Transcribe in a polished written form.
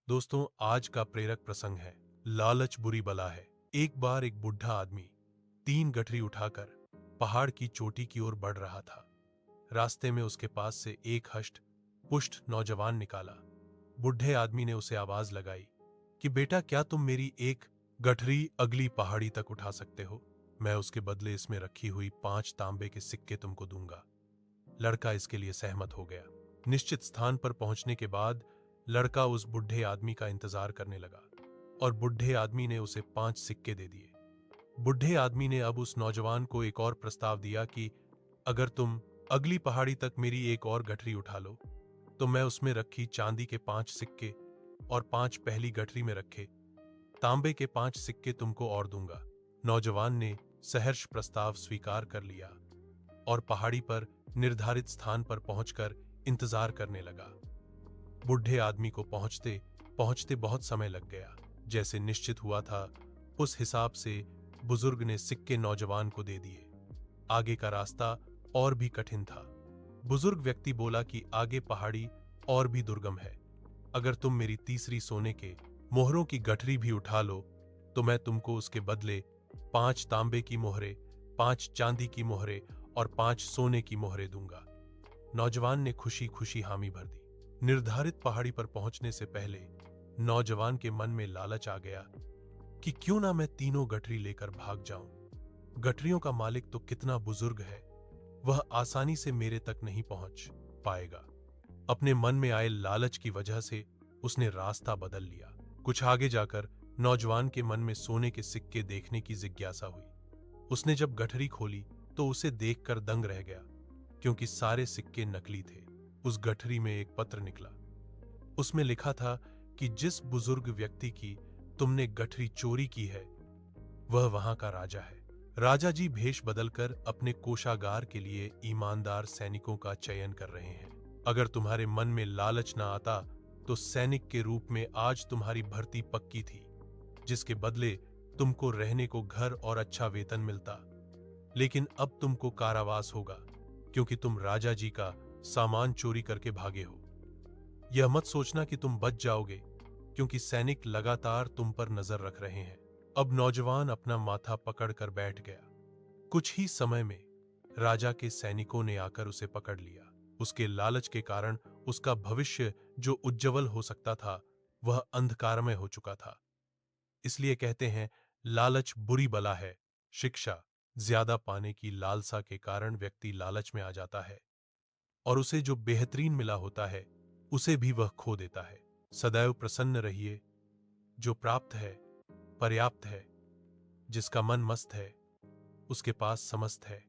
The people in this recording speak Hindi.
दोस्तों, आज का प्रेरक प्रसंग है लालच बुरी बला है। एक बार एक बुढ़ा आदमी 3 गठरी उठाकर पहाड़ की चोटी की ओर बढ़ रहा था। रास्ते में उसके पास से एक हष्ट पुष्ट नौजवान निकाला। बुढ़े आदमी ने उसे आवाज लगाई कि बेटा, क्या तुम मेरी एक गठरी अगली पहाड़ी तक उठा सकते हो? मैं उसके बदले इसमें रखी हुई 5 तांबे के सिक्के तुमको दूंगा। लड़का इसके लिए सहमत हो गया। निश्चित स्थान पर पहुंचने के बाद लड़का उस बुढ़े आदमी का इंतजार करने लगा और बुढ़े आदमी ने उसे 5 सिक्के दे दिए। बुढ़े आदमी ने अब उस नौजवान को एक और प्रस्ताव दिया कि अगर तुम अगली पहाड़ी तक मेरी एक और गठरी उठा लो तो मैं उसमें रखी चांदी के 5 सिक्के और 5 पहली गठरी में रखे तांबे के 5 सिक्के तुमको और दूंगा। नौजवान ने सहर्ष प्रस्ताव स्वीकार कर लिया और पहाड़ी पर निर्धारित स्थान पर पहुंचकर इंतजार करने लगा। बुढ़े आदमी को पहुंचते पहुंचते बहुत समय लग गया। जैसे निश्चित हुआ था उस हिसाब से बुजुर्ग ने सिक्के नौजवान को दे दिए। आगे का रास्ता और भी कठिन था। बुजुर्ग व्यक्ति बोला कि आगे पहाड़ी और भी दुर्गम है। अगर तुम मेरी तीसरी सोने के मोहरों की गठरी भी उठा लो तो मैं तुमको उसके बदले 5 तांबे की मोहरे, 5 चांदी की मोहरे और 5 सोने की मोहरे दूंगा। नौजवान ने खुशी खुशी हामी भर दी। निर्धारित पहाड़ी पर पहुंचने से पहले नौजवान के मन में लालच आ गया कि क्यों ना मैं तीनों गठरी लेकर भाग जाऊं। गठरियों का मालिक तो कितना बुजुर्ग है, वह आसानी से मेरे तक नहीं पहुंच पाएगा। अपने मन में आए लालच की वजह से उसने रास्ता बदल लिया। कुछ आगे जाकर नौजवान के मन में सोने के सिक्के देखने की जिज्ञासा हुई। उसने जब गठरी खोली तो उसे देखकर दंग रह गया, क्योंकि सारे सिक्के नकली थे। उस गठरी में एक पत्र निकला। उसमें लिखा था कि जिस बुजुर्ग व्यक्ति की तुमने गठरी चोरी की है वह वहां का राजा है। राजा जी भेष बदलकर अपने कोषागार के लिए ईमानदार सैनिकों का चयन कर रहे हैं। अगर तुम्हारे मन में लालच ना आता तो सैनिक के रूप में आज तुम्हारी भर्ती पक्की थी, जिसके बदले तुमको रहने को घर और अच्छा वेतन मिलता। लेकिन अब तुमको कारावास होगा, क्योंकि तुम राजा जी का सामान चोरी करके भागे हो। यह मत सोचना कि तुम बच जाओगे, क्योंकि सैनिक लगातार तुम पर नजर रख रहे हैं। अब नौजवान अपना माथा पकड़कर बैठ गया। कुछ ही समय में राजा के सैनिकों ने आकर उसे पकड़ लिया। उसके लालच के कारण उसका भविष्य जो उज्जवल हो सकता था वह अंधकारमय हो चुका था। इसलिए कहते हैं लालच बुरी बला है। शिक्षा ज्यादा पाने की लालसा के कारण व्यक्ति लालच में आ जाता है और उसे जो बेहतरीन मिला होता है उसे भी वह खो देता है। सदैव प्रसन्न रहिए। जो प्राप्त है पर्याप्त है। जिसका मन मस्त है उसके पास समस्त है।